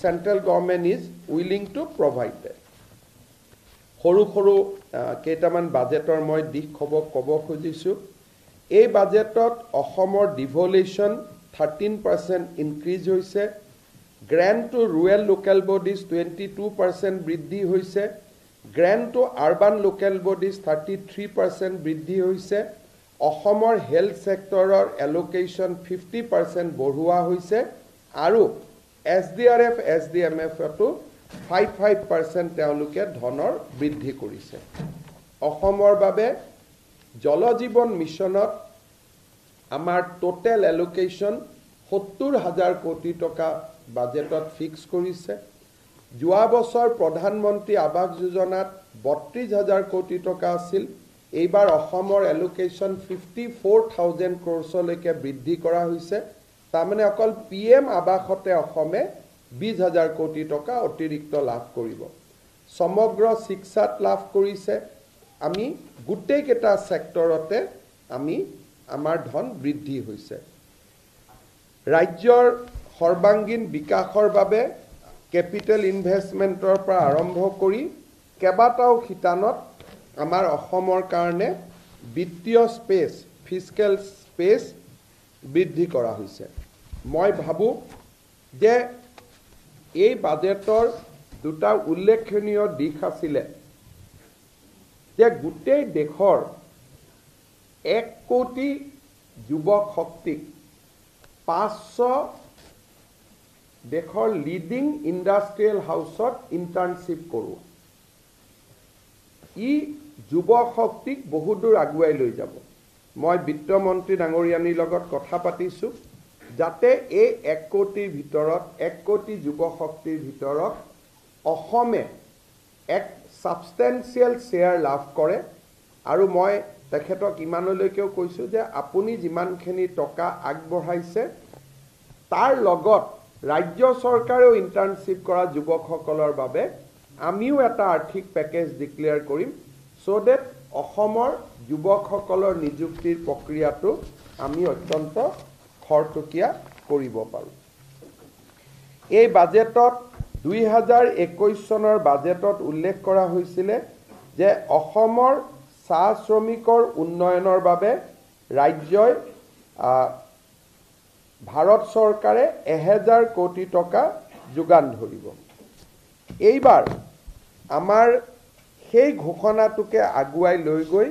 central government is willing to provide that. সৰু কেইটামান বাজেটৰ মই দিশ ক'ব খুজিছোঁ এই বাজেটত অসমৰ ডিভলিউশ্যন 13% ইনক্ৰিজ হৈছে grant to rural local bodies 22% বৃদ্ধি হৈছে grant to urban local bodies 33% বৃদ্ধি হৈছে অসমৰ হেল্থ সেক্টৰৰ এলোকেশন 50% বঢ়োৱা হৈছে আৰু SDRF SDMF তো 5% তেওঁলোকে ধনৰ বৃদ্ধি কৰিছে অসমৰ বাবে জল জীৱন মিছনত আমাৰ টোটাল এলোকেশন 70000 কোটি টকা বাজেটত ফিক্স কৰিছে যোৱা বছৰ প্ৰধানমন্ত্ৰী আৱাস যোজনাত 32000 কোটি টকা আছিল এইবাৰ অসমৰ এলোকেশন 54000 ক্ৰ'ৰলৈকে বৃদ্ধি কৰা হৈছে তাৰমানে অকল PM আৱাসতে অসমে 20000 কোটি টকা অতিৰিক্ত লাভ কৰিব সমগ্ৰ শিক্ষাত লাভ কৰিছে আমি গুটেই কেটা সেক্টৰতে আমি আমাৰ ধন বৃদ্ধি হৈছে ৰাজ্যৰ সৰ্বাঙ্গীন বিকাশৰ বাবে ক্যাপিটাল ইনভেষ্টমেন্টৰ পৰা আৰম্ভ কৰি কেবাটাও খিতানত আমাৰ অসমৰ কাৰণে বিত্তীয় স্পেচ ফিস্কেল স্পেচ বৃদ্ধি কৰা হৈছে মই ভাবো যে এই বাজেটৰ দুটা উল্লেখনীয় দিশ আছিল যে গুটেই দেশৰ 1 কোটি যুৱক শক্তিক 500 দেশৰ লিডিং ইন্ডাষ্ট্ৰিয়েল হাউসত ইন্টাৰ্নশিপ কৰোৱা ই যুৱক শক্তিক বহুদূৰ আগুৱাই লৈ যাব মই বিত্তমন্ত্ৰী ডাঙৰীয়ানীৰ লগত কথা পাতিছো যাতে এই 1 কোটিৰ ভিতৰত 1 কোটি যুৱক শক্তিৰ ভিতৰত অসমে এক সাবস্টেন্সিয়েল শেয়াৰ লাভ কৰে আৰু মই তেখেতক ইমানলৈকেও কৈছো যে আপুনি যিমানখিনি টকা আগবঢ়াইছে তাৰ লগত ৰাজ্য চৰকাৰেও ইন্টাৰ্নশিপ কৰা যুৱকসকলৰ বাবে আমিও এটা আৰ্থিক পেকেজ ডিক্লেয়াৰ কৰিম সো দ্যাট অসমৰ যুৱকসকলৰ নিযুক্তিৰ প্ৰক্ৰিয়াটো আমি অত্যন্ত খৰতকীয়া কৰিব পাৰো এই বাজেটত 2021 চনৰ বাজেটত উল্লেখ কৰা হৈছিল যে অসমৰ চাহ শ্ৰমিকৰ উন্নয়নৰ বাবে ৰাজ্যই ভাৰত চৰকাৰে 1000 কোটি টকা যোগান ধৰিব এইবাৰ আমাৰ সেই ঘোষণাটোকে আগুৱাই লৈ গৈ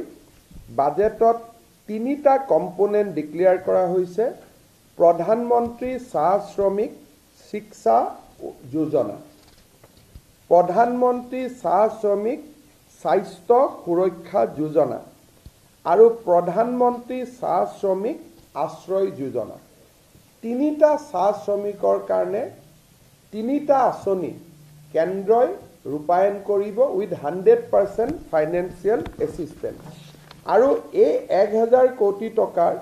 বাজেটত তিনিটা কম্পোনেন্ট ডিক্লেয়াৰ কৰা হৈছে প্ৰধানমন্ত্ৰী চাহ শ্ৰমিক শিক্ষা যোজনা প্ৰধানমন্ত্ৰী চাহ শ্ৰমিক স্বাস্থ্য সুৰক্ষা যোজনা আৰু প্ৰধানমন্ত্ৰী চাহ শ্ৰমিক আশ্ৰয় যোজনা তিনিটা চাহ শ্ৰমিকৰ কাৰণে তিনিটা আঁচনি কেন্দ্ৰই ৰূপায়ণ কৰিব উইথ 100% ফাইনেন্সিয়েল এসিস্টেন্স আৰু এই 1000 কোটি টকাৰ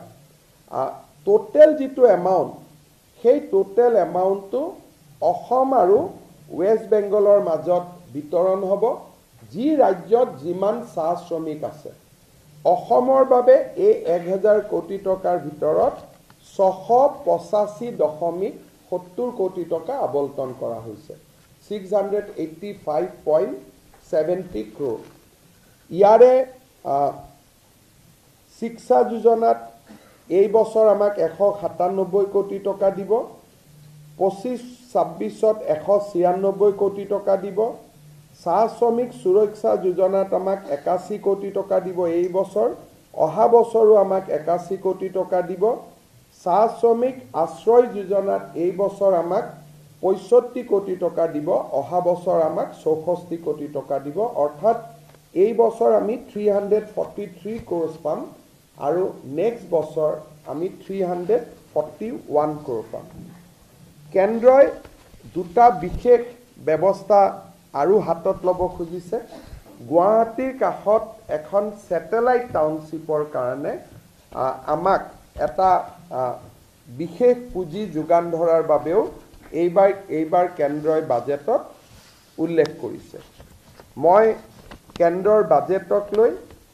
টোটাল যিটো এমাউন্ট সেই টোটাল এমাউন্টটো অসম আৰু ওয়েস্ট বেংগলৰ মাজত বিতৰণ হ'ব যি ৰাজ্যত যিমান চাহ শ্ৰমিক আছে অসমৰ বাবে এই 1000 কোটি টকাৰ ভিতৰত 685.70 কোটি টকা আবণ্টন কৰা হৈছে 685.70 crore ইয়াৰে শিক্ষা যোজনাত এই বছৰ আমাক 197 কোটি টকা দিব 25-26ত 196 কোটি টকা দিব চাহ শ্ৰমিক সুৰক্ষা যোজনাত আমাক 81 কোটি টকা দিব এই বছৰ অহা বছৰো আমাক 81 কোটি টকা দিব চাহ শ্ৰমিক আশ্ৰয় যোজনাত এই বছৰ আমাক 65 কোটি টকা দিব অহা বছৰ আমাক 64 কোটি টকা দিব অৰ্থাৎ এই বছৰ আমি 343 crores পাম আৰু নেক্সট বছৰ আমি 341 crore পাম কেন্দ্ৰই দুটা বিশেষ ব্যৱস্থা আৰু হাতত লব খুজিছে গুৱাহাটীৰ কাষত এখন স্যাটেলাইট টাউনশ্বিপৰ কাৰণে আমাক এটা বিশেষ পুঁজি যোগান ধৰাৰ বাবেও এইবাৰ কেন্দ্ৰই বাজেটত উল্লেখ কৰিছে মই কেন্দ্ৰৰ বাজেটক লৈ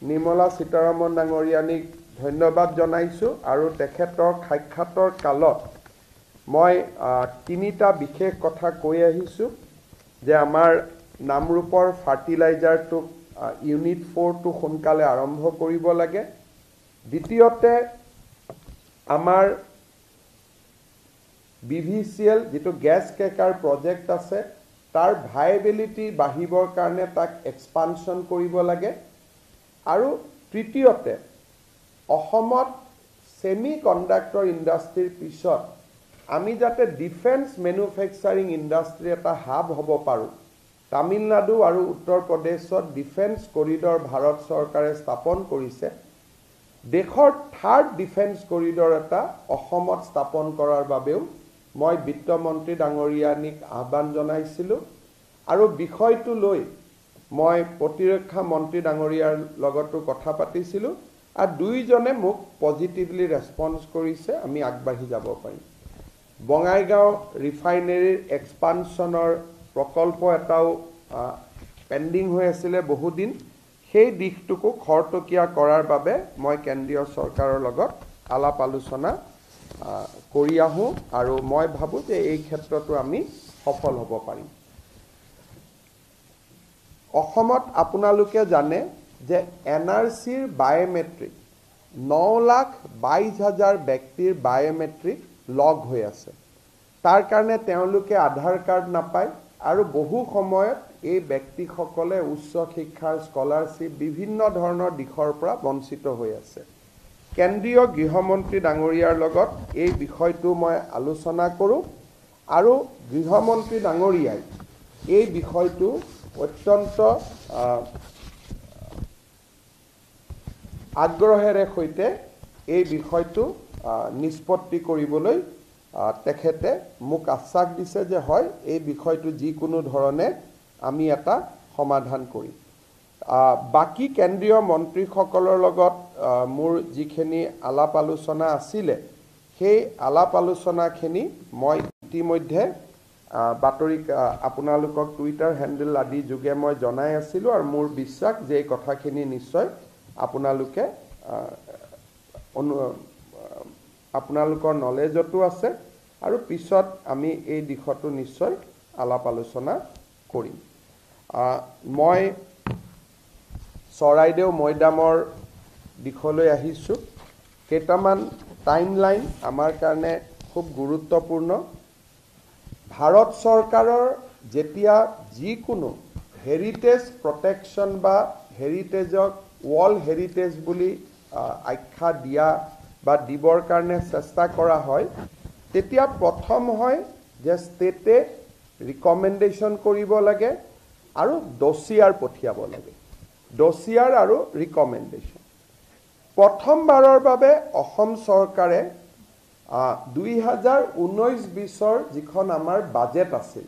নিৰ্মলা সীতাৰামন ডাঙৰীয়ানীক ধন্যবাদ জনাইছো আৰু তেখেতৰ সাক্ষাতৰ কালত মই তিনিটা বিশেষ কথা কৈ আহিছোঁ যে আমাৰ নামৰূপৰ ফাৰ্টিলাইজাৰটোক ইউনিট 4টো সোনকালে আৰম্ভ কৰিব লাগে। দ্বিতীয়তে আমাৰ BVCL যেটো গ্যাস ক্ৰেকাৰ প্ৰজেক্ট আছে তাৰ ভাইবিলিটি বাঢ়িবৰ কাৰণে তাক এক্সপানশন কৰিব লাগে। আৰু তৃতীয়তে অসমত সেমি কণ্ডাক্টৰ ইণ্ডাষ্ট্ৰীৰ পিছত আমি যাতে ডিফেন্স মেনুফেকচাৰিং ইণ্ডাষ্ট্ৰী এটা হাব হ'ব পাৰোঁ। তামিলনাডু আৰু উত্তৰ প্ৰদেশত ডিফেন্স কৰিডৰ ভাৰত চৰকাৰে স্থাপন কৰিছে। দেশৰ থাৰ্ড ডিফেন্স কৰিডৰ এটা অসমত স্থাপন কৰাৰ বাবেও মই বিত্তমন্ত্ৰী ডাঙৰীয়ানীক আহ্বান জনাইছিলোঁ আৰু বিষয়টো লৈ মই প্ৰতিৰক্ষা মন্ত্ৰী ডাঙৰীয়াৰ লগতো কথা পাতিছিলোঁ আৰু দুইজনে মোক পজিটিভলি ৰেসপন্স কৰিছে। আমি আগবাঢ়ি যাব পাৰিম। বঙাইগাঁও ৰিফাইনেৰীৰ এক্সপানশনৰ প্ৰকল্প এটাও পেণ্ডিং হৈ আছিলে বহুদিন। সেই দিশটোকো খৰতকীয়া কৰাৰ বাবে মই কেন্দ্ৰীয় চৰকাৰৰ লগত আলাপ আলোচনা কৰি আহোঁ আৰু মই ভাবোঁ যে এই ক্ষেত্ৰতো আমি সফল হ'ব পাৰিম। অসমত আপোনালোকে জানে যে NRCৰ বায়োমেট্ৰিক 9,22,000 ব্যক্তিৰ বায়োমেট্ৰিক লগ হৈ আছে। তাৰ কাৰণে তেওঁলোকে আধাৰ কাৰ্ড নাপায় আৰু বহু সময়ত এই ব্যক্তিসকলে উচ্চ শিক্ষাৰ স্কলাৰশ্বিপ বিভিন্ন ধৰণৰ দিশৰ পৰা বঞ্চিত হৈ আছে। কেন্দ্ৰীয় গৃহমন্ত্ৰী ডাঙৰীয়াৰ লগত এই বিষয়টো মই আলোচনা কৰোঁ আৰু গৃহমন্ত্ৰী ডাঙৰীয়াই এই বিষয়টো অত্যন্ত আগ্ৰহেৰে সৈতে এই বিষয়টো নিষ্পত্তি কৰিবলৈ তেখেতে মোক আশ্বাস দিছে যে হয় এই বিষয়টো যিকোনো ধৰণে আমি এটা সমাধান কৰিম। বাকি কেন্দ্ৰীয় মন্ত্ৰীসকলৰ লগত মোৰ যিখিনি আলাপ আলোচনা আছিলে সেই আলাপ আলোচনাখিনি মই ইতিমধ্যে বাতৰি আপোনালোকক টুইটাৰ হেণ্ডেল আদি যোগে মই জনাই আছিলোঁ আৰু মোৰ বিশ্বাস যে এই কথাখিনি নিশ্চয় আপোনালোকে আপোনালোকৰ নলেজতো আছে আৰু পিছত আমি এই দিশটো নিশ্চয় আলাপ আলোচনা কৰিম। মই চৰাইদেউ মৈদামৰ দিশলৈ আহিছোঁ। কেইটামান টাইমলাইন আমাৰ কাৰণে খুব গুৰুত্বপূৰ্ণ। ভাৰত চৰকাৰৰ যেতিয়া যিকোনো হেৰিটেজ প্ৰটেকশ্যন বা হেৰিটেজক ৱৰ্ল্ড হেৰিটেজ বুলি আখ্যা দিয়া বা দিবৰ কাৰণে চেষ্টা কৰা হয় তেতিয়া প্ৰথম হয় যে ষ্টেটে ৰিকমেণ্ডেশ্যন কৰিব লাগে আৰু ডচিয়াৰ পঠিয়াব লাগে। ডচিয়াৰ আৰু ৰিকমেণ্ডেশ্যন প্ৰথমবাৰৰ বাবে অসম চৰকাৰে 2019-20 যিখন আমাৰ বাজেট আছিল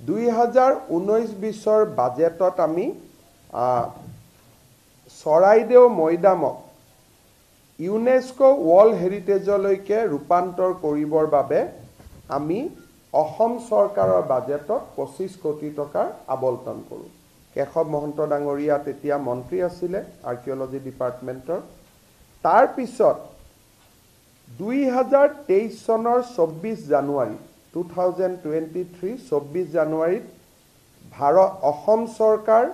2019-20 বাজেটত আমি চৰাইদেউ মৈদামক ইউনেস্কো ৱৰ্ল্ড হেৰিটেজলৈকে ৰূপান্তৰ কৰিবৰ বাবে আমি অসম চৰকাৰৰ বাজেটত 25 কোটি টকাৰ আবণ্টন কৰোঁ। কেশৱ মহন্ত ডাঙৰীয়া তেতিয়া মন্ত্ৰী আছিলে আৰ্কিঅলজি ডিপাৰ্টমেণ্টৰ। তাৰ পিছত 2023 চনৰ 24 জানুৱাৰী 2023 24 জানুৱাৰীত অসম চৰকাৰ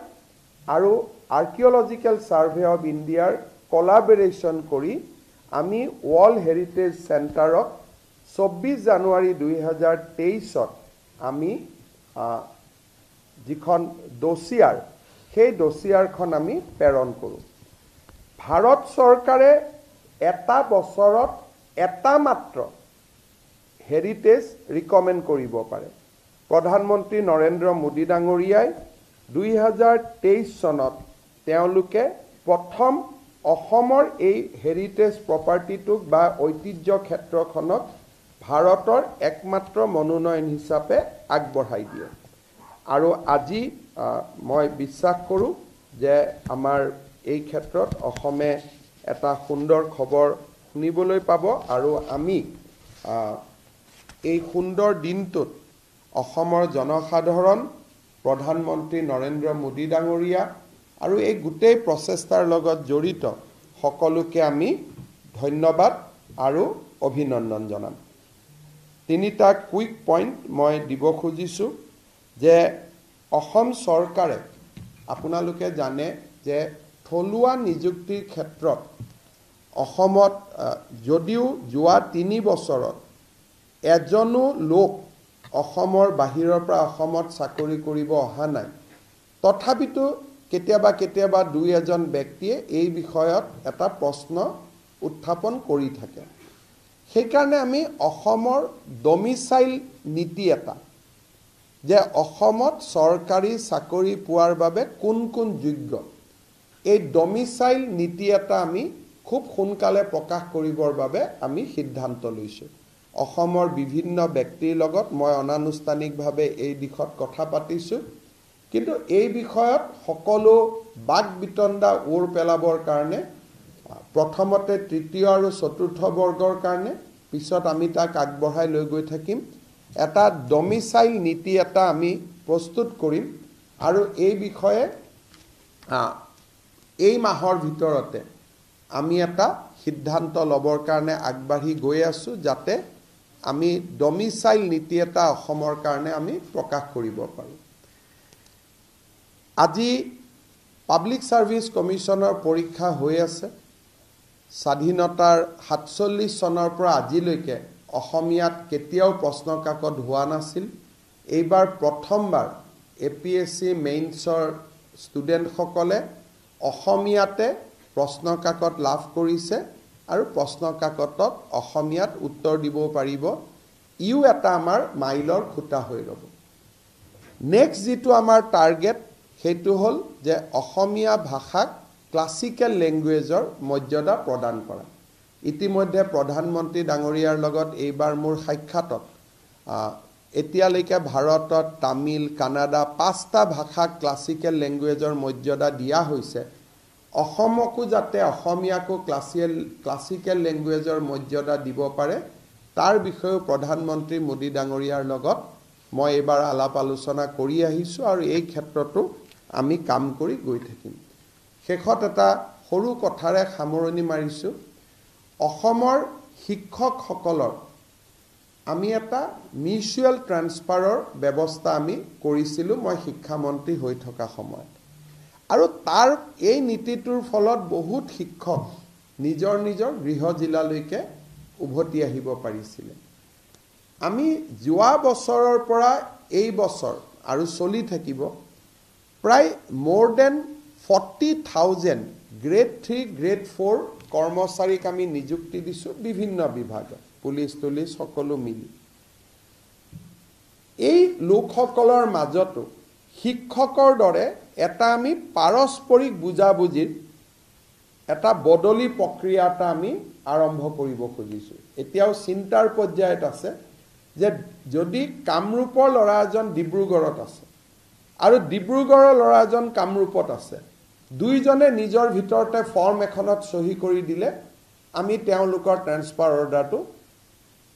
আৰু আৰ্কিঅলজিকেল ছাৰ্ভে অফ ইণ্ডিয়াৰ কোলাবৰেশ্যন কৰি আমি ৱৰ্ল্ড হেৰিটেজ চেণ্টাৰক 24 জানুৱাৰী 2023ত আমি যিখন ডচিয়াৰ সেই ডচিয়াৰখন আমি প্ৰেৰণ কৰোঁ। ভাৰত চৰকাৰে এটা বছৰত এটা মাত্ৰ হেৰিটেজ ৰিকমেণ্ড কৰিব পাৰে। প্ৰধানমন্ত্ৰী নৰেন্দ্ৰ মোদী ডাঙৰীয়াই 2023 চনত তেওঁলোকে প্ৰথম অসমৰ এই হেৰিটেজ প্ৰপাৰ্টিটোক বা ঐতিহ্য ক্ষেত্ৰখনক ভাৰতৰ একমাত্ৰ মনোনয়ন হিচাপে আগবঢ়াই দিয়ে আৰু আজি মই বিশ্বাস কৰোঁ যে আমাৰ এই ক্ষেত্ৰত অসমে এটা সুন্দৰ খবৰ শুনিবলৈ পাব আৰু আমি এই সুন্দৰ দিনটোত অসমৰ জনসাধাৰণ প্ৰধানমন্ত্ৰী নৰেন্দ্ৰ মোদী ডাঙৰীয়া আৰু এই গোটেই প্ৰচেষ্টাৰ লগত জড়িত সকলোকে আমি ধন্যবাদ আৰু অভিনন্দন জনাম। তিনিটা কুইক পইণ্ট মই দিব খুজিছোঁ যে অসম চৰকাৰে আপোনালোকে জানে যে থলুৱা নিযুক্তিৰ ক্ষেত্ৰত অসমত যদিও যোৱা 3 বছৰত এজনো লোক অসমৰ বাহিৰৰ পৰা অসমত চাকৰি কৰিব অহা নাই তথাপিতো কেতিয়াবা দুই এজন ব্যক্তিয়ে এই বিষয়ত এটা প্ৰশ্ন উত্থাপন কৰি থাকে সেইকাৰণে আমি অসমৰ ডমিসাইল নীতি এটা যে অসমত চৰকাৰী চাকৰি পোৱাৰ বাবে কোন কোন যোগ্য এই ডমিসাইল নীতি এটা আমি খুব সোনকালে প্ৰকাশ কৰিবৰ বাবে আমি সিদ্ধান্ত লৈছোঁ অসমৰ বিভিন্ন ব্যক্তিৰ লগত মই অনানুষ্ঠানিকভাৱে এই দিশত কথা পাতিছোঁ কিন্তু এই বিষয়ত সকলো বাক বিতণ্ডা ওৰ পেলাবৰ কাৰণে প্ৰথমতে তৃতীয় আৰু চতুৰ্থ বৰ্গৰ কাৰণে পিছত আমি তাক আগবঢ়াই লৈ গৈ থাকিম এটা ডমিসাইল নীতি এটা আমি প্ৰস্তুত কৰিম আৰু এই বিষয়ে এই মাহৰ ভিতৰতে আমি এটা সিদ্ধান্ত ল'বৰ কাৰণে আগবাঢ়ি গৈ আছোঁ যাতে আমি ডমিসাইল নীতি এটা অসমৰ কাৰণে আমি প্ৰকাশ কৰিব পাৰোঁ আজি পাব্লিক সাৰ্ভিস কমিশনৰ পৰীক্ষা হৈ আছে স্বাধীনতাৰ 47 চনৰ পৰা আজিলৈকে অসমীয়াত কেতিয়াও প্ৰশ্ন কাকত হোৱা নাছিল এইবাৰ প্ৰথমবাৰ এপিএসসি মেইনছৰ ষ্টুডেণ্টসকলে অসমীয়াতে প্ৰশ্ন কাকত লাভ কৰিছে আৰু প্ৰশ্ন কাকতত অসমীয়াত উত্তৰ দিব পাৰিব ইউ এটা আমাৰ মাইলৰ খুঁটা হৈ ৰব নেক্সট যেটো আমাৰ টাৰ্গেট সেইটো হল যে অসমীয়া ভাষাক ক্লাসিক্যাল ল্যাঙ্গুৱেজৰ মৰ্যাদা প্ৰদান কৰা ইতিমধ্যে প্ৰধানমন্ত্ৰী ডাঙৰীয়াৰ লগত এইবাৰ মোৰ সাক্ষাতত এতিয়ালৈকে ভাৰতত তামিল কানাডা 5টা ভাষাক ক্লাসিক্যাল ল্যাঙ্গুৱেজৰ মৰ্যাদা দিয়া হৈছে অসমকো যাতে অসমীয়াকো ক্লাসিক্যাল ল্যাঙ্গুৱেজৰ মৰ্যাদা দিব পাৰে তাৰ বিষয়ে প্ৰধানমন্ত্ৰী মোদী ডাঙৰীয়াৰ লগত মই এবাৰ আলাপ আলোচনা কৰি আহিছো আৰু এই ক্ষেত্ৰতো আমি কাম কৰি গৈ থাকিম শেষত এটা সৰু কথাৰে সামৰণি মাৰিছো অসমৰ শিক্ষকসকলৰ আমি এটা মিউচুৱেল ট্ৰান্সফাৰৰ ব্যৱস্থা আমি কৰিছিলো মই শিক্ষা মন্ত্ৰী হৈ থকা সময়ত আৰু তাৰ এই নীতিটোৰ ফলত বহুত শিক্ষক নিজৰ গৃহ জিলালৈকে উভতি আহিব পাৰিছিল আমি যোৱা বছৰৰ পৰা এই বছৰ আৰু চলি থাকিব প্ৰায় more than 40,000 গ্ৰেড 3 গ্ৰেড 4 কৰ্মচাৰীক আমি নিযুক্তি দিছো বিভিন্ন বিভাগত পুলিচ সকলো মিলি এই লোকসকলৰ মাজতো শিক্ষকৰ দৰে এটা আমি পাৰস্পৰিক বুজাবুজিৰ এটা বদলি প্ৰক্ৰিয়া এটা আমি আৰম্ভ কৰিব খুজিছো এতিয়াও চিন্তাৰ পৰ্যায়ত আছে যে যদি কামৰূপৰ ল'ৰা এজন ডিব্ৰুগড়ত আছে আৰু ডিব্ৰুগড়ৰ ল'ৰা এজন কামৰূপত আছে দুইজনে নিজৰ ভিতৰতে ফৰ্ম এখনত সহি কৰি দিলে আমি তেওঁলোকৰ ট্ৰান্সফাৰ অৰ্ডাৰটো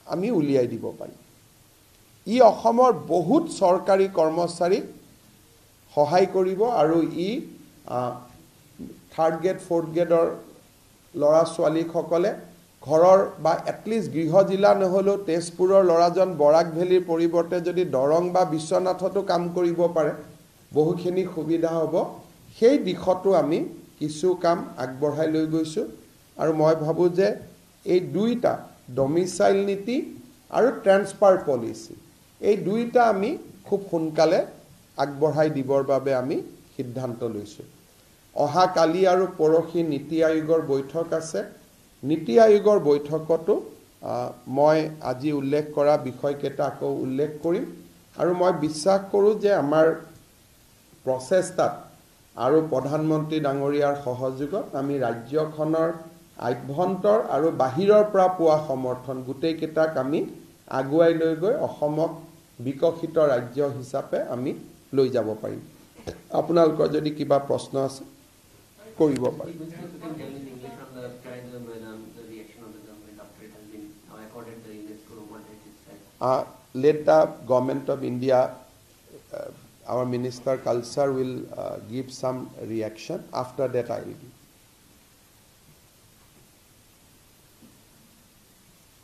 আমি উলিয়াই দিব পাৰিম ই অসমৰ বহুত চৰকাৰী কৰ্মচাৰীক সহায় কৰিব আৰু ই থাৰ্ড গ্ৰেড ফৰ্থ গ্ৰেডৰ ল'ৰা ছোৱালীসকলে ঘৰৰ বা এটলিষ্ট গৃহ জিলা নহলেও তেজপুৰৰ ল'ৰাজন বৰাক ভেলীৰ পৰিৱৰ্তে যদি দৰং বা বিশ্বনাথতো কাম কৰিব পাৰে বহুখিনি সুবিধা হ'ব সেই দিশতো আমি কিছু কাম আগবঢ়াই লৈ গৈছো আৰু মই ভাবো যে এই দুইটা ডমিসাইল নীতি আৰু ট্ৰান্সফাৰ পলিচি এই দুইটা আমি খুব সোনকালে আগবঢ়াই দিবৰ বাবে আমি সিদ্ধান্ত লৈছো অহা কালি আৰু পৰহি নীতি আয়োগৰ বৈঠক আছে নীতি আয়োগৰ বৈঠকতো মই আজি উল্লেখ কৰা বিষয়কেইটা আকৌ উল্লেখ কৰিম আৰু মই বিশ্বাস কৰোঁ যে আমাৰ প্ৰচেষ্টাত আৰু প্ৰধানমন্ত্ৰী ডাঙৰীয়াৰ সহযোগত আমি ৰাজ্যখনৰ আভ্যন্তৰ আৰু বাহিৰৰ পৰা পোৱা সমৰ্থন গোটেইকেইটাক আমি আগুৱাই লৈ গৈ অসমক বিকশিত ৰাজ্য হিচাপে আমি লৈ যাব পাৰিম আপোনালোকৰ যদি কিবা প্ৰশ্ন আছে কৰিব পাৰিম let the government of India our minister culture will give some reaction after that I will give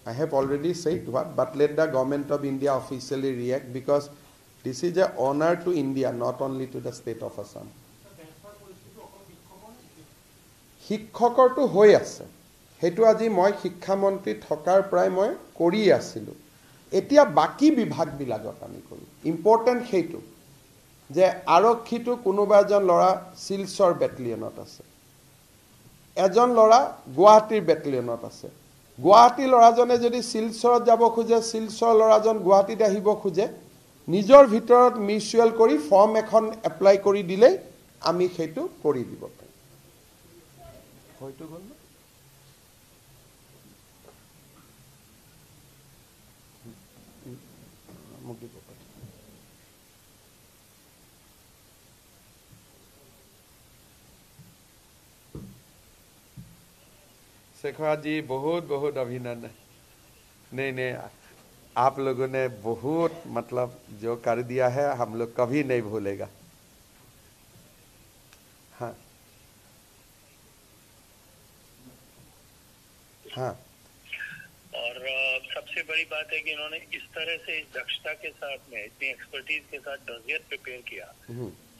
I have already said what, but let the government of India officially react, because this is an honor to India, not only to the state of Assam. শিক্ষকৰটো হৈ আছে, সেইটো আজি মই শিক্ষামন্ত্ৰী থকাৰ প্ৰায় মই কৰি আছিলোঁ। এতিয়া বাকী বিভাগবিলাকত আমি কৰোঁ। ইম্পৰ্টেণ্ট সেইটো যে আৰক্ষীটো কোনোবা এজন ল'ৰা শিলচৰ বেটেলিয়নত আছে, এজন ল'ৰা গুৱাহাটীৰ বেটেলিয়নত আছে। গুৱাহাটী ল'ৰাজনে যদি শিলচৰত যাব খোজে, শিলচৰ ল'ৰাজন গুৱাহাটীত আহিব খোজে, নিজৰ ভিতৰত মিউচুৱেল কৰি ফৰ্ম এখন এপ্লাই কৰি দিলেই আমি সেইটো কৰি দিব পাৰিম। হয়তো গ'ল না? মোক দিব পাৰিম। शेखर जी बहुत बहुत अभिनंदन। नहीं, आप लोगों ने बहुत मतलब जो कर दिया है हम लोग कभी नहीं भूलेगा। हाँ हाँ, और सबसे बड़ी बात है कि इन्होंने इस तरह से इस दक्षता के साथ में इतनी एक्सपर्टीज के साथ डोसियर प्रिपेयर किया।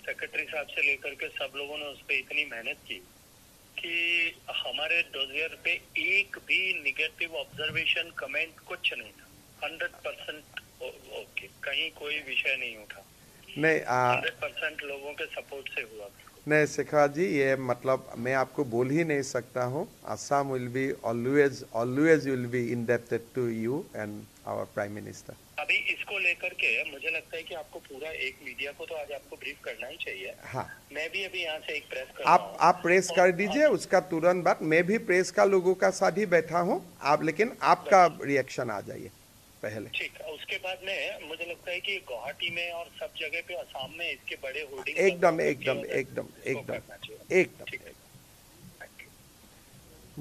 सेक्रेटरी साहब से लेकर के सब लोगों ने उस पर इतनी मेहनत की कि हमारे डोजियर पे एक भी निगेटिव ऑब्जर्वेशन कमेंट कुछ नहीं था। 100% ओके, कहीं कोई विषय नहीं उठा। नहीं 100% लोगों के सपोर्ट से हुआ। नहीं शेखर जी, ये मतलब मैं आपको बोल ही नहीं सकता हूँ। Assam will be always will be indebted to you and our Prime Minister. अभी इसको लेकर के मुझे लगता है कि आपको पूरा एक मीडिया को तो आज आपको ब्रीफ करना ही चाहिए। हाँ, मैं भी अभी यहाँ से एक प्रेस कर आप प्रेस कर दीजिए, उसका तुरंत बाद मैं भी प्रेस का लोगों का साथ ही बैठा हूँ। आप लेकिन आपका रिएक्शन आ जाइए पहले। ठीक, उसके बाद में मुझे लगता है कि गुवाहाटी में और सब जगह पे असम में इसके बड़े होर्डिंग एकदम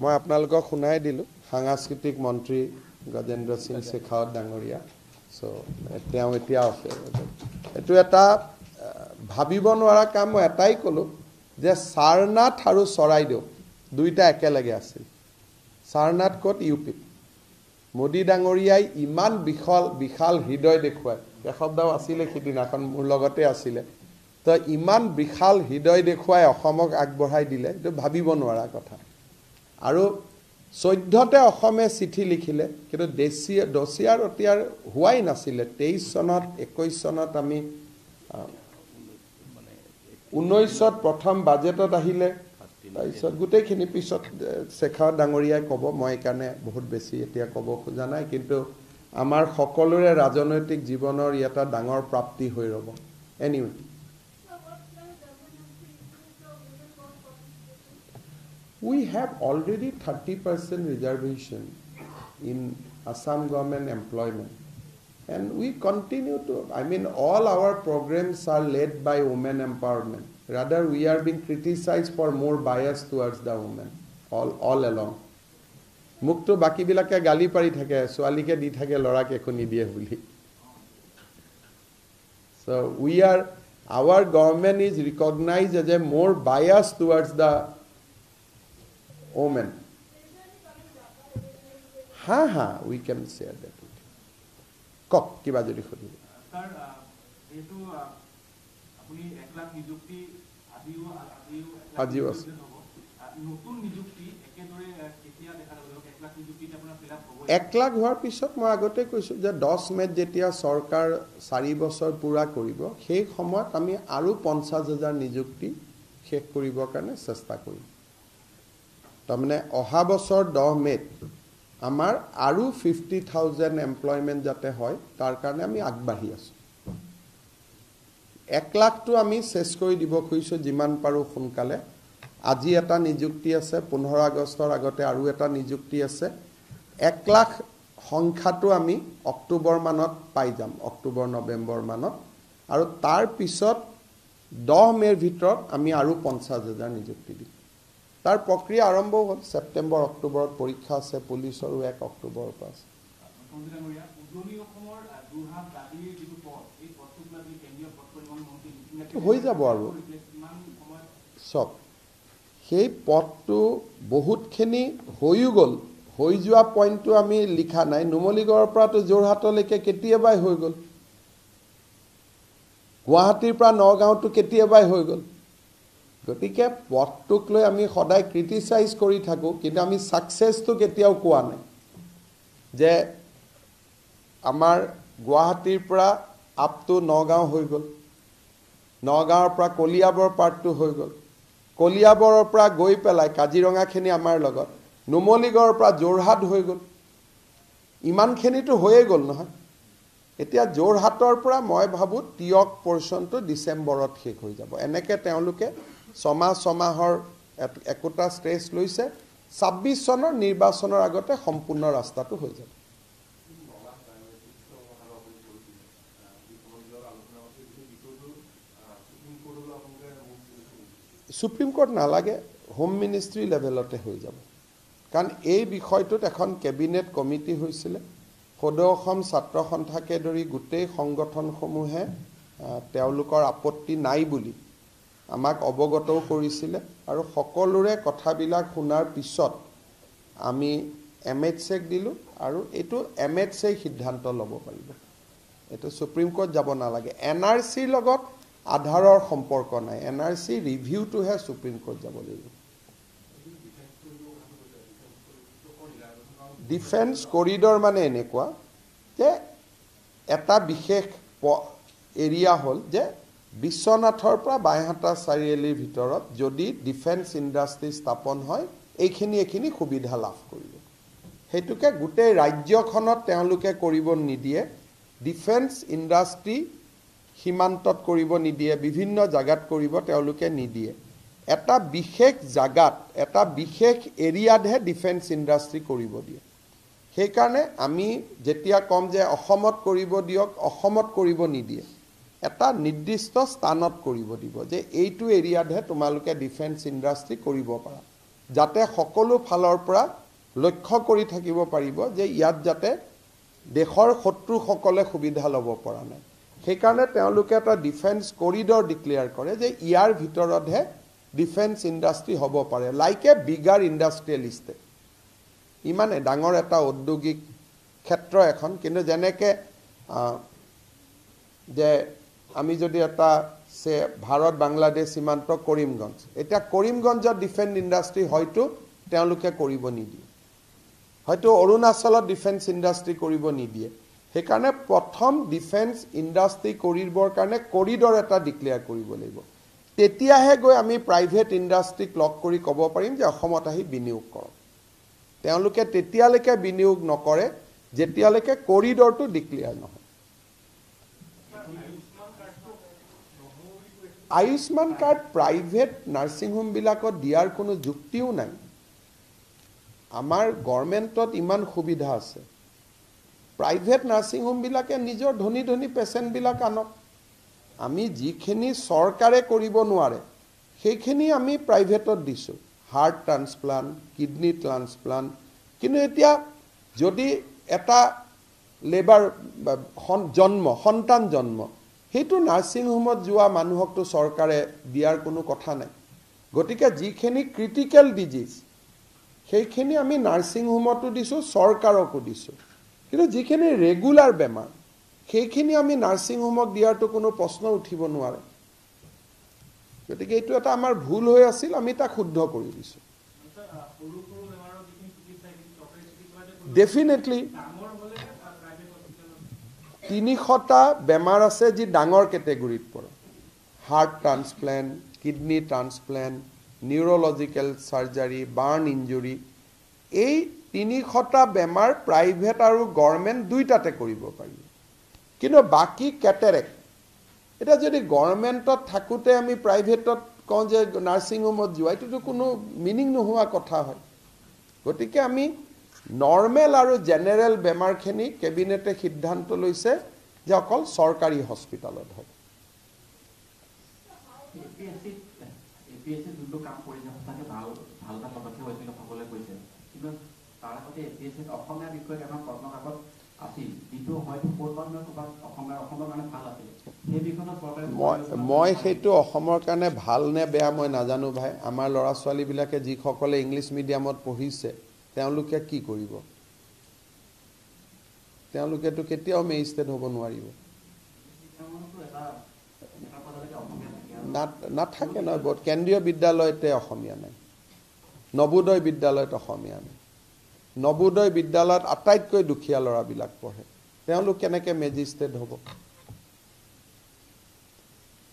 मैं आपनालोকক শুনাই দিলোঁ সাংস্কৃতিক মন্ত্ৰী গজেন্দ্ৰ সিং শেখাৱত ডাঙৰীয়া। সো তেওঁ এতিয়া এইটো এটা ভাবিব নোৱাৰা কাম। মই এটাই ক'লোঁ যে সাৰনাথ আৰু চৰাইদেউ দুইটা একেলগে আছিল। সাৰনাথ ক'ত? ইউপিত। মোদী ডাঙৰীয়াই ইমান বিশাল হৃদয় দেখুৱায়, কেশৱদাও আছিলে সিদিনাখন মোৰ লগতে আছিলে, তো ইমান বিশাল হৃদয় দেখুৱাই অসমক আগবঢ়াই দিলে, এইটো ভাবিব নোৱাৰা কথা। আৰু 14তে অসমে চিঠি লিখিলে, কিন্তু ডচিয়াৰ অতিয়াৰ হোৱাই নাছিলে। 23 চনত 21 চনত আমি 19ত প্ৰথম বাজেটত আহিলে, তাৰপিছত গোটেইখিনি পিছত শেখাৱত ডাঙৰীয়াই ক'ব, মই এইকাৰণে বহুত বেছি এতিয়া ক'ব খোজা নাই। কিন্তু আমাৰ সকলোৰে ৰাজনৈতিক জীৱনৰ এটা ডাঙৰ প্ৰাপ্তি হৈ ৰ'ব। Anyway, we have already 30% reservation in Assam government employment, and we continue to, I mean, all our programs are led by women empowerment. Rather, we are being criticized for more bias towards the women all along. মুক্তো বাকিবিলাকে গালি পাৰি থাকে, ছোৱালীকে দি থাকে, ল'ৰাকে একো নিদিয়ে বুলি। So our government is recognized as a more bias towards the women. हाँ, we can share that with you. কওক কিবা যদি সুধিব। স্যার, যেহেতু আপনি 1 লাখ নিযুক্তি আজিও আছে, নতুন নিযুক্তি একেদৰে কেতিয়া দেখা যাব? 1 লাখ নিযুক্তিতে আপোনাৰ ফিল আপ হ'ব? 1 লাখ হোৱাৰ পিছত মই আগতে কৈছোঁ যে 10 মেত যেতিয়া চৰকাৰ 4 বছৰ পূৰা কৰিব, সেই সময়ত আমি আৰু 50,000 নিযুক্তি শেষ কৰিবৰ কাৰণে চেষ্টা কৰিম। তাৰমানে অহা বছৰ 10 মেত আমাৰ আৰু 50,000 এমপ্লয়মেণ্ট যাতে হয়, তাৰ কাৰণে আমি আগবাঢ়ি আছোঁ। 1 লাখটো আমি চেছ কৰি দিব খুজিছোঁ যিমান পাৰোঁ সোনকালে। আজি এটা নিযুক্তি আছে, 15 আগষ্টৰ আগতে আৰু এটা নিযুক্তি আছে। 1 লাখ সংখ্যাটো আমি অক্টোবৰ মানত পাই যাম, অক্টোবৰ নৱেম্বৰ মানত। আৰু তাৰ পিছত 10 মেৰ ভিতৰত আমি আৰু 50,000 নিযুক্তি দিম। তাৰ প্ৰক্ৰিয়া আৰম্ভ হ'ল। ছেপ্টেম্বৰ অক্টোবৰত পৰীক্ষা আছে, পুলিচৰো 1 অক্টোবৰৰ পৰা আছে। হৈ যাব আৰু চব সেই পদটো বহুতখিনি হৈও গ'ল, হৈ যোৱা পইণ্টটো আমি লিখা নাই নুমলীগড়ৰ পৰাতো যোৰহাটলৈকে কেতিয়াবাই হৈ গ'ল গুৱাহাটীৰ পৰা নগাঁওটো কেতিয়াবাই হৈ গ'ল গতিকে পথটোক লৈ আমি সদায় ক্ৰিটিচাইজ কৰি থাকোঁ কিন্তু আমি ছাকচেছটো কেতিয়াও কোৱা নাই যে আমাৰ গুৱাহাটীৰ পৰা আপ টু নগাঁও হৈ গ'ল নগাঁৱৰ পৰা কলিয়াবৰ পাৰ্টটো হৈ গ'ল কলিয়াবৰৰ পৰা গৈ পেলাই কাজিৰঙাখিনি আমাৰ লগত নুমলীগড়ৰ পৰা যোৰহাট হৈ গ'ল ইমানখিনিতো হৈয়ে গ'ল নহয় এতিয়া যোৰহাটৰ পৰা মই ভাবোঁ টিয়ক পৰ্চনটো ডিচেম্বৰত শেষ হৈ যাব এনেকৈ তেওঁলোকে ছমাহৰ একোটা ষ্ট্ৰেচ লৈছে ২৬ চনৰ নিৰ্বাচনৰ আগতে সম্পূৰ্ণ ৰাস্তাটো হৈ যাব সুপ্ৰিম কোৰ্ট নালাগে হোম মিনিষ্ট্ৰী লেভেলতে হৈ যাব কাৰণ এই বিষয়টোত এখন কেবিনেট কমিটি হৈছিলে সদৌ অসম ছাত্ৰ সন্থাকে ধৰি গোটেই সংগঠনসমূহে তেওঁলোকৰ আপত্তি নাই বুলি আমাক অৱগতও কৰিছিলে আৰু সকলোৰে কথাবিলাক শুনাৰ পিছত আমি MHCক দিলোঁ আৰু এইটো MHCয়ে সিদ্ধান্ত ল'ব পাৰিব এইটো সুপ্ৰিম কোৰ্ট যাব নালাগে NRCৰ লগত আধাৰৰ সম্পৰ্ক নাই NRC ৰিভিউটোহে সুপ্ৰিম কোৰ্ট যাব লাগিব ডিফেন্স কৰিডৰ মানে এনেকুৱা যে এটা বিশেষ এৰিয়া হ'ল যে বিশ্বনাথৰ পৰা বাইহাটা চাৰিআলিৰ ভিতৰত যদি ডিফেন্স ইণ্ডাষ্ট্ৰী স্থাপন হয় এইখিনি সুবিধা লাভ কৰিব সেইটোকে গোটেই ৰাজ্যখনত তেওঁলোকে কৰিব নিদিয়ে ডিফেন্স ইণ্ডাষ্ট্ৰী সীমান্তত কৰিব নিদিয়ে বিভিন্ন জাগাত কৰিব তেওঁলোকে নিদিয়ে এটা বিশেষ জাগাত এটা বিশেষ এৰিয়াতহে ডিফেন্স ইণ্ডাষ্ট্ৰী কৰিব দিয়ে সেইকাৰণে আমি যেতিয়া কম যে অসমত কৰিব দিয়ক অসমত কৰিব নিদিয়ে এটা নিৰ্দিষ্ট স্থানত কৰিব দিব যে এইটো এৰিয়াতহে তোমালোকে ডিফেন্স ইণ্ডাষ্ট্ৰী কৰিব পাৰা যাতে সকলো ফালৰ পৰা লক্ষ্য কৰি থাকিব পাৰিব যে ইয়াত যাতে দেশৰ শত্ৰুসকলে সুবিধা ল'ব পৰা নাই সেইকাৰণে তেওঁলোকে এটা ডিফেন্স কৰিডৰ ডিক্লেয়াৰ কৰে যে ইয়াৰ ভিতৰতহে ডিফেন্স ইণ্ডাষ্ট্ৰী হ'ব পাৰে লাইক এ বিগাৰ ইণ্ডাষ্ট্ৰিয়েলিষ্টে ইমানে ডাঙৰ এটা ঔদ্যোগিক ক্ষেত্ৰ এখন কিন্তু যেনেকৈ যে আমি যদি এটা ভাৰত বাংলাদেশ সীমান্ত কৰিমগঞ্জ এতিয়া কৰিমগঞ্জত ডিফেন্স ইণ্ডাষ্ট্ৰী হয়তো তেওঁলোকে কৰিব নিদিয়ে হয়তো অৰুণাচলত ডিফেন্স ইণ্ডাষ্ট্ৰী কৰিব নিদিয়ে সেইকাৰণে প্ৰথম ডিফেন্স ইণ্ডাষ্ট্ৰী কৰিবৰ কাৰণে কৰিডৰ এটা ডিক্লেয়াৰ কৰিব লাগিব তেতিয়াহে গৈ আমি প্ৰাইভেট ইণ্ডাষ্ট্ৰীক লগ কৰি ক'ব পাৰিম যে অসমত আহি বিনিয়োগ কৰক তেওঁলোকে তেতিয়ালৈকে বিনিয়োগ নকৰে যেতিয়ালৈকে কৰিডৰটো ডিক্লেয়াৰ নহয় আয়ুষ্মান কাৰ্ড প্ৰাইভেট নাৰ্ছিং হোমবিলাকত দিয়াৰ কোনো যুক্তিও নাই আমাৰ গভৰ্ণমেণ্টত ইমান সুবিধা আছে প্ৰাইভেট নাৰ্ছিং হোমবিলাকে নিজৰ ধনী ধনী পেচেণ্টবিলাক আনক আমি যিখিনি চৰকাৰে কৰিব নোৱাৰে সেইখিনি আমি প্ৰাইভেটত দিছোঁ হাৰ্ট ট্ৰান্সপ্লাণ্ট কিডনি ট্ৰান্সপ্লাণ্ট কিন্তু এতিয়া যদি এটা লেবাৰ সন্তান জন্ম সেইটো নাৰ্ছিং হোমত যোৱা মানুহকতো চৰকাৰে দিয়াৰ কোনো কথা নাই গতিকে যিখিনি ক্ৰিটিকেল ডিজিজ সেইখিনি আমি নাৰ্ছিং হোমতো দিছোঁ চৰকাৰকো দিছোঁ কিন্তু যিখিনি ৰেগুলাৰ বেমাৰ সেইখিনি আমি নাৰ্ছিং হোমক দিয়াৰতো কোনো প্ৰশ্ন উঠিব নোৱাৰে গতিকে এইটো এটা আমাৰ ভুল হৈ আছিল আমি তাক শুদ্ধ কৰি দিছোঁ ডেফিনেটলি ৩০০টা বেমাৰ আছে যি ডাঙৰ কেটেগৰীত পৰে heart transplant kidney transplant neurological surgery burn injury এই ৩০০টা বেমাৰ প্ৰাইভেট আৰু গভৰ্ণমেণ্ট দুইটাতে কৰিব পাৰি কিন্তু বাকী কেটেৰেক্ট এটা যদি গভৰ্ণমেণ্টত থাকোঁতে আমি প্ৰাইভেটত কওঁ যে নাৰ্ছিং হোমত যোৱা এইটোতো কোনো মিনিং নোহোৱা কথা হয় গতিকে আমি নৰ্মেল আৰু জেনেৰেল বেমাৰখিনি কেবিনেটে সিদ্ধান্ত লৈছে যে অকল চৰকাৰী হস্পিটালত হ'ব মই সেইটো অসমৰ কাৰণে ভাল নে বেয়া মই নাজানো ভাই আমাৰ ল'ৰা ছোৱালীবিলাকে যিসকলে ইংলিছ মিডিয়ামত পঢ়িছে তেওঁলোকে কি কৰিব? তেওঁলোকেতো কেতিয়াও মেজিষ্ট্ৰেট হ'ব নোৱাৰিব। নাথাকে নহয়, কেন্দ্ৰীয় বিদ্যালয়তে অসমীয়া নাই, নবোদয় বিদ্যালয়ত অসমীয়া নাই। নবোদয় বিদ্যালয়ত আটাইতকৈ দুখীয়া ল'ৰাবিলাক পঢ়ে, তেওঁলোক কেনেকৈ মেজিষ্ট্ৰেট হ'ব?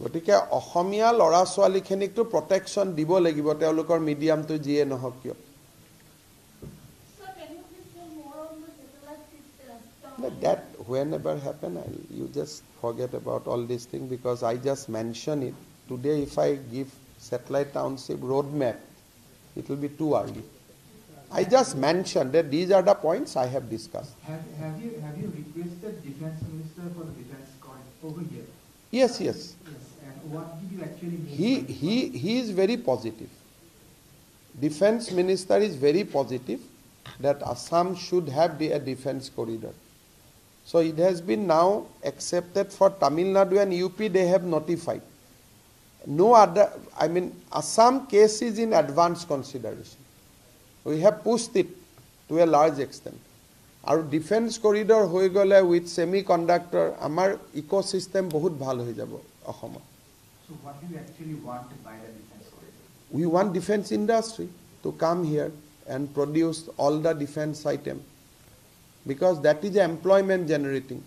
গতিকে অসমীয়া ল'ৰা ছোৱালীখিনিকতো প্ৰটেকশ্যন দিব লাগিব, তেওঁলোকৰ মিডিয়ামটো যিয়ে নহওক কিয়। That whenever happen, you just forget about all these things, because I just mention it. Today if I give Satellite Township roadmap, it will be too early. I just mentioned that these are the points I have discussed. Have you requested Defence Minister for the defence over here? Yes. Yes. And what did you actually mean? He is very positive. Defence Minister is very positive that Assam should have a defence corridor. So it has been now accepted for Tamil Nadu and UP. They have notified. No other, Assam case is in advanced consideration. We have pushed it to a large extent. Our defence corridor hoi gole with semiconductor, amar ecosystem bahut bhal hoi jabo Assam. So what do you actually want by the defence corridor? We want defence industry to come here and produce all the defence items, because that is employment generating.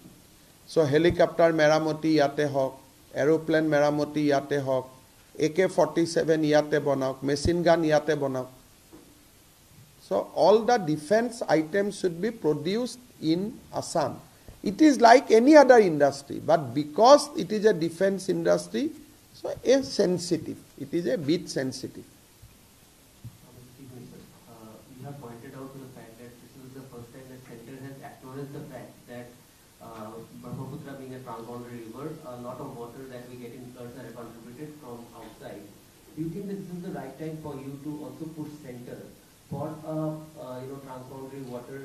So helicopter meramoti yate hok, aeroplane meramoti yate hok, AK-47 yate banauk, machine gun yate banauk. So all the defence items should be produced in Assam. It is like any other industry, but because it is a defence industry, so it's sensitive. It is a bit sensitive. You have pointed out to the fact that this is the first time that Center has acknowledged the fact that Brahmaputra being a transboundary river, a lot of water that we get in floods are contributed from outside. Do you think that this is the right time for you to also push Center for transboundary water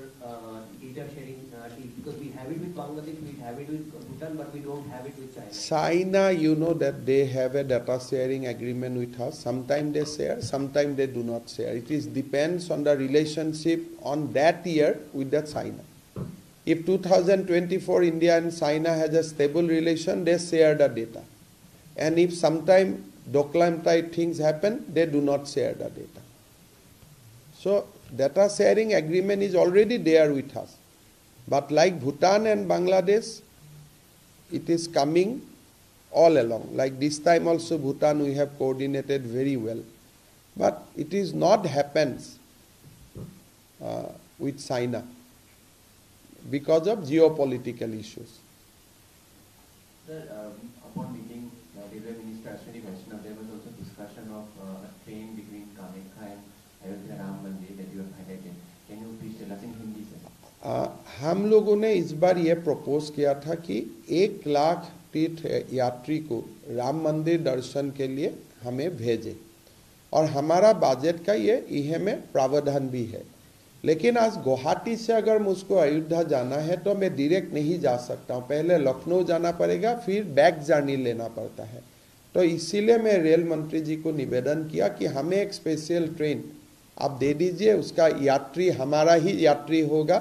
data sharing deal? Because we have it with Bangladesh, we have it with Bhutan, but we don't have it with China. China, you know that they have a data sharing agreement with us. Sometimes they share, sometimes they do not share. It is depends on the relationship on that year with the China. If 2024 India and China has a stable relation, they share the data. And if sometime Doklam type things happen, they do not share the data. So data sharing agreement is already there with us. But like Bhutan and Bangladesh, it is coming all along. Like this time also Bhutan we have coordinated very well. But it is not happens with China because of geopolitical issues. Sir, upon meeting Railway Minister Ashwini Vaishnav, there was also discussion of a train between Kamakha and Ayodhya Ram Mandir that you have highlighted. Can you please tell us in Hindi, sir? हम लोगों ने इस बार ये propose किया था कि 1 लाख तीर्थ यात्री को राम मंदिर दर्शन के लिए हमें भेजें, और हमारा बजट का ये में प्रावधान भी है। लेकिन आज गुवाहाटी से अगर मुझको अयोध्या जाना है तो मैं डायरेक्ट नहीं जा सकता हूँ, पहले लखनऊ जाना पड़ेगा, फिर बैक जर्नी लेना पड़ता है। तो इसीलिए मैं रेल मंत्री जी को निवेदन किया कि हमें एक स्पेशल ट्रेन आप दे दीजिए, उसका यात्री हमारा ही यात्री होगा,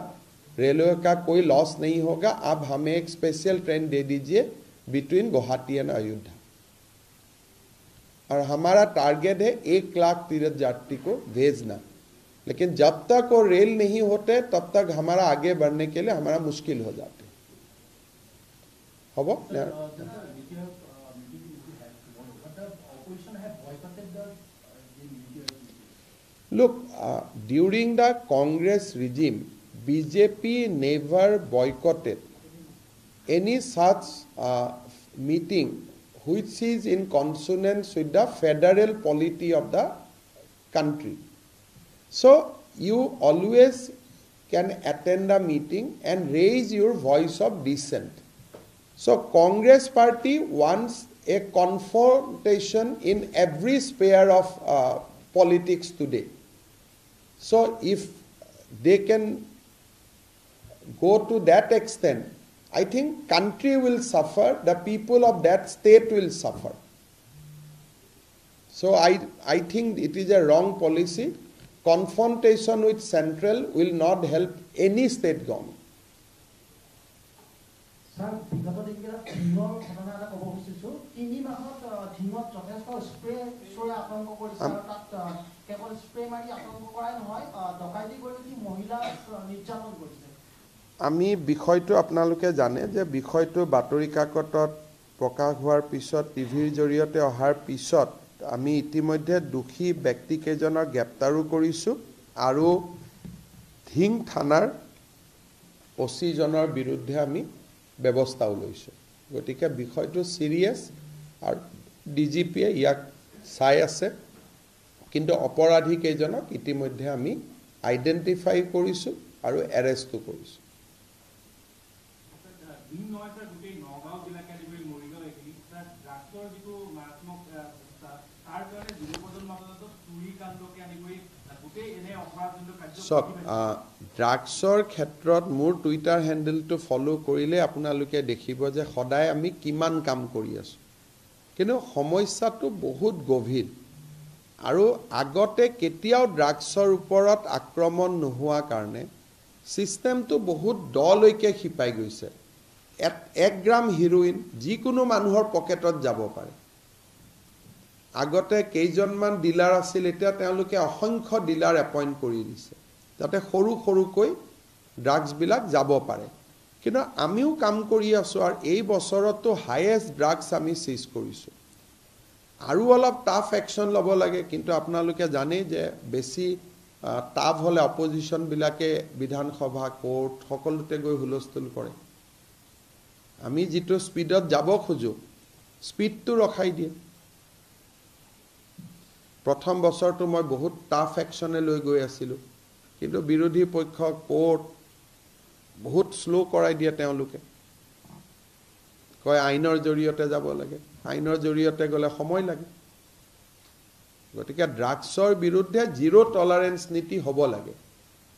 रेलवे का कोई लॉस नहीं होगा। आप हमें एक स्पेशल ट्रेन दे दीजिए बिटवीन गुवाहाटी एंड अयोध्या, और हमारा टारगेट है 1 लाख तीर्थ यात्री को भेजना। लेकिन जब तक वो रेल नहीं होते तब तक हमारा आगे बढ़ने के लिए हमारा मुश्किल हो जाते। Look, during the Congress regime, BJP never boycotted any such meeting which is in consonance with the federal polity of the country. So you always can attend a meeting and raise your voice of dissent. So Congress party wants a confrontation in every sphere of politics today. So if they can go to that extent, I think country will suffer, the people of that state will suffer. So I think it is a wrong policy. confrontation with central will not help any state government. Sir, বিগত দিনকেইটাত ঢিঙৰ ঘটনা এটা ক'ব খুজিছোঁ 3 মাহত ঢিঙত যথেষ্ট spray আতংক কৰিছে আৰু তাত কেৱল স্প্ৰে মাৰি আতংক কৰাই নহয় ডকাইতি কৰি উঠি মহিলা নিৰ্যাতন কৰিছে আমি বিষয়টো আপোনালোকে জানে যে বিষয়টো বাতৰি কাকতত প্ৰকাশ হোৱাৰ পিছত টিভিৰ জৰিয়তে অহাৰ পিছত আমি ইতিমধ্যে দোষী ব্যক্তিকেইজনক গ্ৰেপ্তাৰো কৰিছোঁ আৰু ঢিং থানাৰ অচিজনৰ বিৰুদ্ধে আমি ব্যৱস্থাও লৈছোঁ গতিকে বিষয়টো সিৰিয়াস আৰু ডিজিপিয়ে ইয়াক চাই আছে কিন্তু অপৰাধী কেইজনক ইতিমধ্যে আমি আইডেন্টিফাই কৰিছোঁ আৰু এৰেষ্টও কৰিছোঁ দিন নহয় স্যাৰ গোটেই নগাঁও জিলাকে আদি মৰিগাঁও এইখিনি স্যাৰ ড্ৰাগছৰ যিটো মাৰাত্মক তাৰ কাৰণে যুৱ প্ৰজন্মৰ মাজত চুৰি কাণ্ডকে আদি গোটেই এনে অপৰাধজনিত কাৰ্য সব ড্ৰাগছৰ ক্ষেত্ৰত মোৰ টুইটাৰ হেণ্ডেলটো ফলো কৰিলে আপোনালোকে দেখিব যে সদায় আমি কিমান কাম কৰি আছোঁ কিন্তু সমস্যাটো বহুত গভীৰ আৰু আগতে কেতিয়াও ড্ৰাগছৰ ওপৰত আক্ৰমণ নোহোৱা কাৰণে সিস্টেমটো বহুত দলৈকে খিপাই গৈছে 1 গ্ৰাম হিৰোইন যিকোনো মানুহৰ পকেটত যাব পাৰে আগতে কেইজনমান ডিলাৰ আছিল এতিয়া তেওঁলোকে অসংখ্য ডিলাৰ এপইণ্ট কৰি দিছে যাতে সৰু সৰুকৈ ড্ৰাগছ বিলাক যাব পাৰে কিন্তু আমিও কাম কৰি আছো আৰু এই বছৰতো হাইয়েষ্ট ড্ৰাগছ আমি সিজ কৰিছো আৰু অলপ টাফ একশন ল'ব লাগে কিন্তু আপোনালোকে জানে যে বেছি টাফ হলে অপজিশন বিলাকে বিধানসভা কোৰ্ট সকলোতে গৈ হুলস্থুল কৰে আমি যেটো স্পিডত যাব খোজো স্পিডটো ৰখাই দিয়ে প্ৰথম বছৰটো মই বহুত টাফ একশনে লৈ গৈ আছিলো কিন্তু বিৰোধী পক্ষ কোৰ্ট বহুত স্লো কৰাই দিয়ে তেওঁলোকে কয় আইনৰ জৰিয়তে যাব লাগে আইনৰ জৰিয়তে গলে সময় লাগে গতিকে ড্ৰাগছৰ বিৰুদ্ধে জিৰো টলাৰেন্স নীতি হ'ব লাগে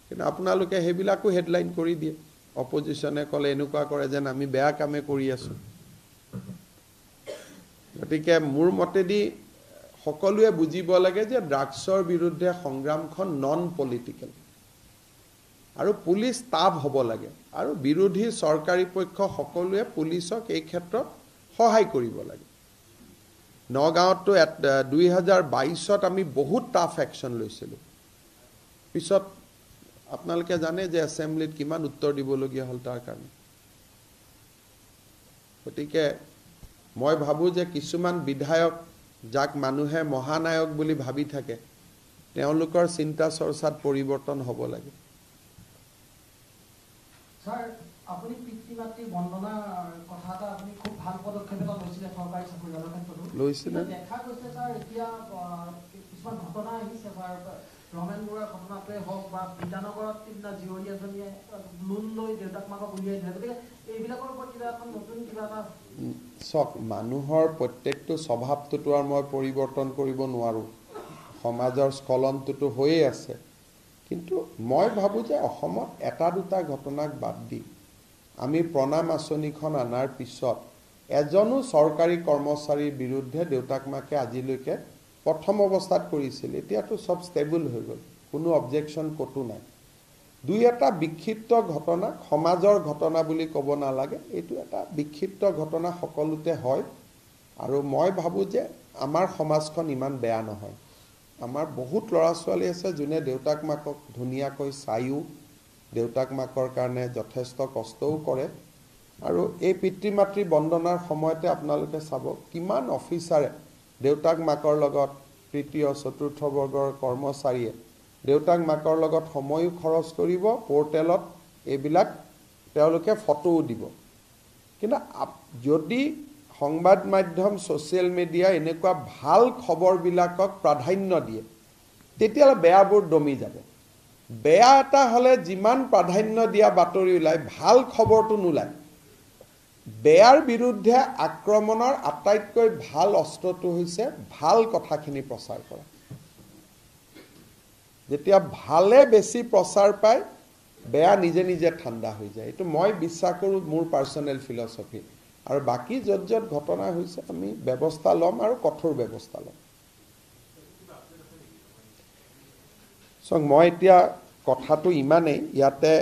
কিন্তু আপোনালোকে হেবিলাকো হেডলাইন কৰি দিয়ে অপজিশনে কলে এনেকুৱা কৰে যেন আমি বেয়া কামে কৰি আছো গতিকে মোৰ মতেদি সকলোৱে বুজিব লাগে যে ড্ৰাগছৰ বিৰুদ্ধে সংগ্ৰামখন নন পলিটিক্যাল আৰু পুলিশ টাফ হ'ব লাগে আৰু বিৰোধী চৰকাৰী পক্ষ সকলোৱে পুলিশক এই ক্ষেত্ৰত সহায় কৰিব লাগে নগাঁৱতো 2022ত আমি বহুত টাফ একশন লৈছিলো পিছত আপোনালোকে জানে যে এছেম্বলিত কিমান উত্তৰ দিবলগীয়া হল তাৰ কাৰণে গতিকে মই ভাবো যে কিছুমান বিধায়ক যাক মানুহে মহানায়ক বুলি ভাবি থাকে তেওঁলোকৰ চিন্তা চৰ্চাত পৰিৱৰ্তন হ'ব লাগে স্যার আপুনি পিতৃ মাতৃ বন্দনা কথা এটা আপুনি খুব ভাল পদক্ষেপ এটা লৈছিলে চৰকাৰী চাকৰিয়ালৰ ক্ষেত্ৰত লৈছিলে দেখা গৈছে স্যাৰ এতিয়া কিছুমান ঘটনা আহিছে স্যাৰ ৰমেন বৰুৱাৰ ঘটনাটোৱে হওক বা বিধানগৰত কিনা জীয়ৰী এজনীয়ে লোন লৈ দেউতাক মাকক উলিয়াই দিলে গতিকে এইবিলাকৰ ওপৰত কিবা এখন নতুন কিবা এটা সব মানুহৰ প্ৰত্যেকটো স্বভাৱটো আৰু মই পৰিৱৰ্তন কৰিব নোৱাৰো সমাজৰ স্খলনটো হৈয়ে আছে কিন্তু মই ভাবো যে অসমত এটা দুটা ঘটনাক বাদ দি আমি প্ৰণাম আঁচনিখন আনাৰ পিছত এজনো চৰকাৰী কৰ্মচাৰীৰ বিৰুদ্ধে দেউতাক মাকে আজিলৈকে প্ৰথম অৱস্থাত কৰিছিল এতিয়াতো সব ষ্টেবল হৈ গ'ল কোনো অবজেকশন কতো নাই দুই এটা বিক্ষিপ্ত ঘটনা সমাজৰ ঘটনা বুলি ক'ব নালাগে এইটো এটা বিক্ষিপ্ত ঘটনা সকলোতে হয় আৰু মই ভাবো যে আমাৰ সমাজখন ইমান বেয়া নহয় আমাৰ বহুত ল'ৰা ছোৱালী আছে যোনে দেউতাক মাকক ধুনিয়াকৈ চাইও দেউতাক মাকৰ কাৰণে যথেষ্ট কষ্টও কৰে আৰু এই পিতৃ মাতৃ বন্দনাৰ সময়তে আপোনালোকে চাব কিমান অফিচাৰে দেউতাক মাকৰ লগত তৃতীয় চতুৰ্থ বৰ্গৰ কৰ্মচাৰীয়ে দেউতাক মাকৰ লগত সময়ও খৰচ কৰিব পোৰ্টেলত এইবিলাক তেওঁলোকে ফটোও দিব কিন্তু যদি সংবাদ মাধ্যম সোশ্যাল মিডিয়া এনেকুৱা ভাল খবৰবিলাকক প্ৰাধান্য দিয়ে তেতিয়া বেয়াবোৰ দমি যাব বেয়া এটা হলে যিমান প্ৰাধান্য দিয়া বাতৰি ওলাই ভাল খবৰটো নোলায় বেয়াৰ বিৰুদ্ধে আক্ৰমণৰ আটাইতকৈ ভাল অস্ত্ৰটো হৈছে ভাল কথাখিনি প্ৰচাৰ কৰা যেতিয়া ভালে বেছি প্ৰচাৰ পায় বেয়া নিজে নিজে ঠাণ্ডা হৈ যায় এইটো মই বিশ্বাস কৰোঁ মোৰ পাৰ্সোনেল ফিলসফি আৰু বাকি যত যত ঘটনা হৈছে আমি ব্যৱস্থা ল'ম আৰু কঠোৰ ব্যৱস্থা ল'ম চাওক মই এতিয়া কথাটো ইমানেই ইয়াতে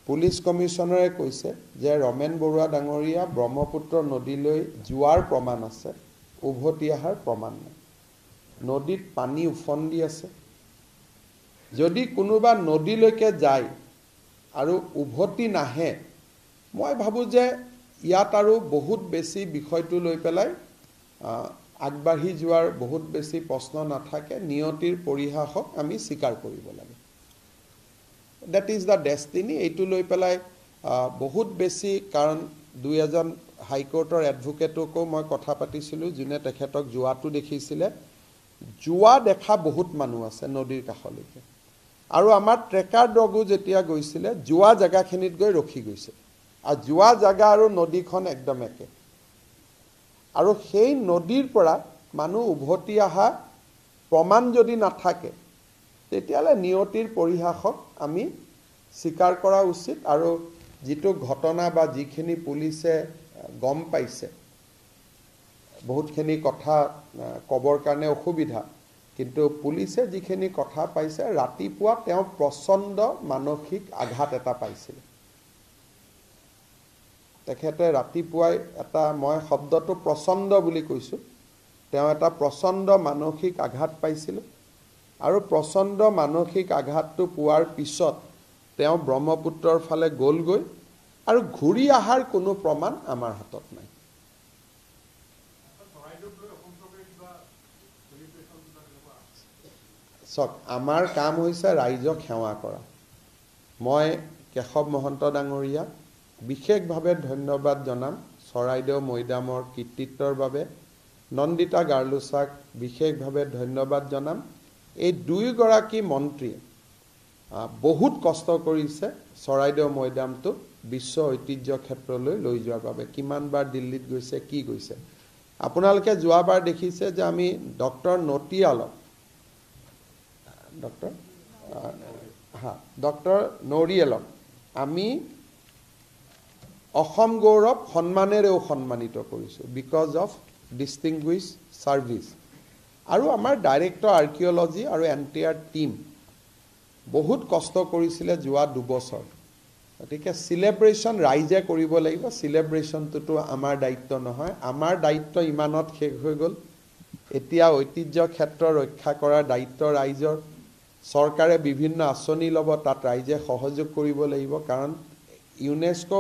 পুলিচ কমিশনাৰে কৈছে যে ৰমেন বৰুৱা ডাঙৰীয়া ব্ৰহ্মপুত্ৰ নদীলৈ যোৱাৰ প্ৰমাণ আছে, উভতি অহাৰ প্ৰমাণ নাই। নদীত পানী উফন্দি আছে। যদি কোনোবা নদীলৈকে যায় আৰু উভতি নাহে, মই ভাবোঁ যে ইয়াত আৰু বহুত বেছি বিষয়টো লৈ পেলাই আগবাঢ়ি যোৱাৰ বহুত বেছি প্ৰশ্ন নাথাকে। নিয়তিৰ পৰিহাসক আমি স্বীকাৰ কৰিব লাগে। That is the destiny. এইটো লৈ পেলাই বহুত বেছি, কাৰণ দুই এজন হাইকোৰ্টৰ এডভোকেটকো মই কথা পাতিছিলোঁ, যোনে তেখেতক যোৱাটো দেখিছিলে। যোৱা দেখা বহুত মানুহ আছে নদীৰ কাষলৈকে, আৰু আমাৰ ট্ৰেকাৰ ডগো যেতিয়া গৈছিলে যোৱা জেগাখিনিত গৈ ৰখি গৈছে, আৰু যোৱা জেগা আৰু নদীখন একদম একে। আৰু সেই নদীৰ পৰা মানুহ উভতি অহা প্ৰমাণ যদি নাথাকে, তেতিয়াহ'লে নিয়তিৰ পৰিহাসক আমি স্বীকাৰ কৰা উচিত। আৰু যিটো ঘটনা বা যিখিনি পুলিচে গম পাইছে, বহুতখিনি কথা ক'বৰ কাৰণে অসুবিধা, কিন্তু পুলিচে যিখিনি কথা পাইছে, ৰাতিপুৱা তেওঁ প্ৰচণ্ড মানসিক আঘাত এটা পাইছিল। তেখেতে ৰাতিপুৱাই এটা, মই শব্দটো প্ৰচণ্ড বুলি কৈছোঁ, তেওঁ এটা প্ৰচণ্ড মানসিক আঘাত পাইছিল। আৰু প্ৰচণ্ড মানসিক আঘাতটো পোৱাৰ পিছত তেওঁ ব্ৰহ্মপুত্ৰৰ ফালে গ'লগৈ, আৰু ঘূৰি অহাৰ কোনো প্ৰমাণ আমাৰ হাতত নাই। চাওক, আমাৰ কাম হৈছে ৰাইজক সেৱা কৰা। মই কেশৱ মহন্ত ডাঙৰীয়াক বিশেষভাৱে ধন্যবাদ জনাম চৰাইদেউ মৈদামৰ কৃতিত্বৰ বাবে। নন্দিতা গাৰ্লুচাক বিশেষভাৱে ধন্যবাদ জনাম। এই দুয়োগৰাকী মন্ত্ৰীয়ে বহুত কষ্ট কৰিছে চৰাইদেউ মৈদামটো বিশ্ব ঐতিহ্য ক্ষেত্ৰলৈ লৈ যোৱাৰ বাবে। কিমানবাৰ দিল্লীত গৈছে, কি গৈছে। আপোনালোকে যোৱাবাৰ দেখিছে যে আমি ডক্টৰ নৰিয়েলক আমি অসম গৌৰৱ সন্মানেৰেও সন্মানিত কৰিছোঁ, বিকজ অফ ডিষ্টিংগুইছ ছাৰ্ভিচ। আৰু আমাৰ ডাইৰেক্টৰ আৰ্কিঅ'লজি আৰু এনটিআৰ টীম বহুত কষ্ট কৰিছিলে যোৱা 2 বছৰ। গতিকে চিলেব্ৰেশ্যন ৰাইজে কৰিব লাগিব, চিলেব্ৰেশ্যনটোতো আমাৰ দায়িত্ব নহয়। আমাৰ দায়িত্ব ইমানত শেষ হৈ গ'ল। এতিয়া ঐতিহ্য ক্ষেত্ৰ ৰক্ষা কৰাৰ দায়িত্ব ৰাইজৰ। চৰকাৰে বিভিন্ন আঁচনি ল'ব, তাত ৰাইজে সহযোগ কৰিব লাগিব। কাৰণ ইউনেস্কো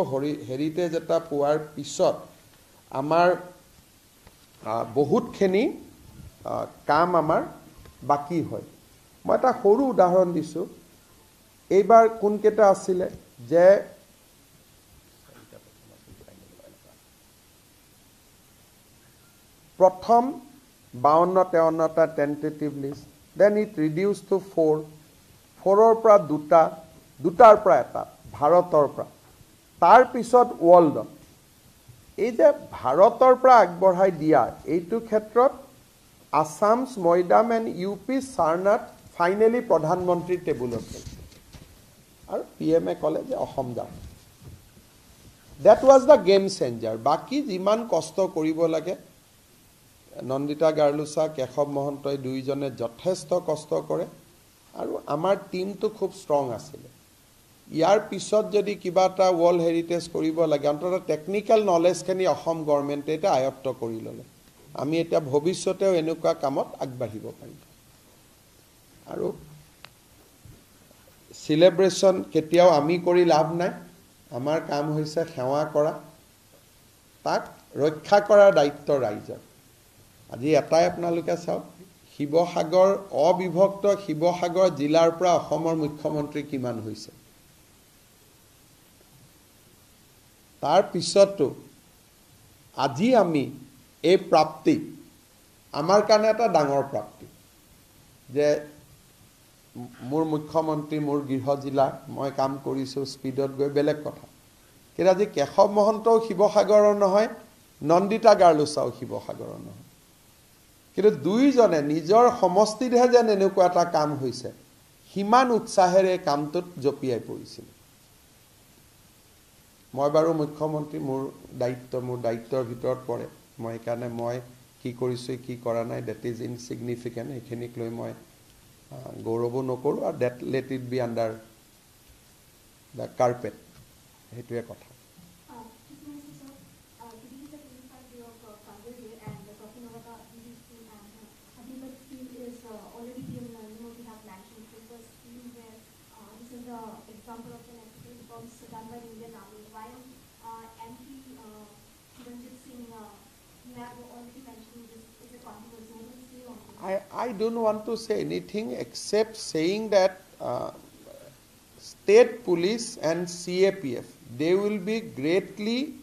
হেৰিটেজ এটা পোৱাৰ পিছত আমাৰ বহুতখিনি কাম আমাৰ বাকী হয়। মই এটা সৰু উদাহৰণ দিছোঁ। এইবাৰ কোনকেইটা আছিলে যে প্ৰথম 52-53টা tentative list, then it reduce to 4, 4ৰ পৰা 2টা, 2টাৰ পৰা 1টা, ভাৰতৰ পৰা। তাৰপিছত ৱৰ্ল্ডত এই যে ভাৰতৰ পৰা আগবঢ়াই দিয়া, এইটো ক্ষেত্ৰত আছামছ মৈদাম এণ্ড UP সাৰনাথ ফাইনেলি প্ৰধানমন্ত্ৰীৰ টেবুলত গ'ল, আৰু PM ক'লে যে অসম যাম। That was the game changer. বাকী যিমান কষ্ট কৰিব লাগে, নন্দিতা গাৰ্লুচা, কেশৱ মহন্তই দুইজনে যথেষ্ট কষ্ট কৰে, আৰু আমাৰ টীমটো খুব ষ্ট্ৰং আছিলে। ইয়াৰ পিছত যদি কিবা এটা ৱৰ্ল্ড হেৰিটেজ কৰিব লাগে, অন্ততঃ টেকনিকেল নলেজখিনি অসম গভৰ্ণমেণ্টে এতিয়া আয়ত্ব কৰি ল'লে। আমি এতিয়া ভৱিষ্যতেও এনেকুৱা কামত আগবাঢ়িব পাৰিম। আৰু চিলেব্ৰেশ্যন কেতিয়াও আমি কৰি লাভ নাই। আমাৰ কাম হৈছে সেৱা কৰা, তাক ৰক্ষা কৰাৰ দায়িত্ব ৰাইজৰ। আজি এটাই আপোনালোকে চাওক, শিৱসাগৰ, অবিভক্ত শিৱসাগৰ জিলাৰ পৰা অসমৰ মুখ্যমন্ত্ৰী কিমান হৈছে। তাৰ পিছতো আজি আমি এই প্ৰাপ্তি আমাৰ কাৰণে এটা ডাঙৰ প্ৰাপ্তি যে মোৰ মুখ্যমন্ত্ৰী, মোৰ গৃহ জিলা, মই কাম কৰিছোঁ স্পীডত গৈ, বেলেগ কথা। কিন্তু আজি কেশৱ মহন্তও শিৱসাগৰৰ নহয়, নন্দিতা গাৰ্লুচাও শিৱসাগৰৰ নহয়, কিন্তু দুইজনে নিজৰ সমষ্টিতহে যেন এনেকুৱা এটা কাম হৈছে, সিমান উৎসাহেৰে কামটোত জঁপিয়াই পৰিছিল। মই বাৰু মুখ্যমন্ত্ৰী, মোৰ দায়িত্বৰ ভিতৰত পৰে। মই সেইকাৰণে মই কি কৰিছোঁ কি কৰা নাই, ডেট ইজ ইনচিগনিফিকেণ্ট, সেইখিনিক লৈ মই গৌৰৱো নকৰোঁ আৰু that let it be under the carpet সেইটোৱে কথা I don't want to say anything except saying that state police and CAPF, they will be greatly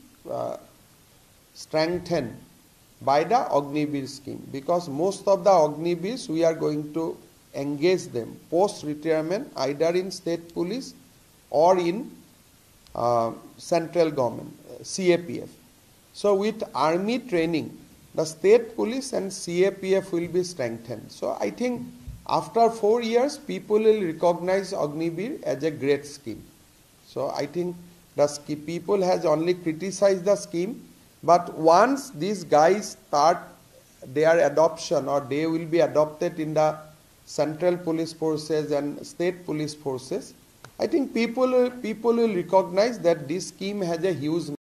strengthened by the Agnivir scheme, because most of the Agnivirs we are going to engage them post-retirement either in state police or in central government, CAPF. So with army training, the state police and CAPF will be strengthened. So I think after 4 years, people will recognize Agnivir as a great scheme. So I think the people has only criticized the scheme, but once these guys start their adoption or they will be adopted in the central police forces and state police forces, I think people will recognize that this scheme has a huge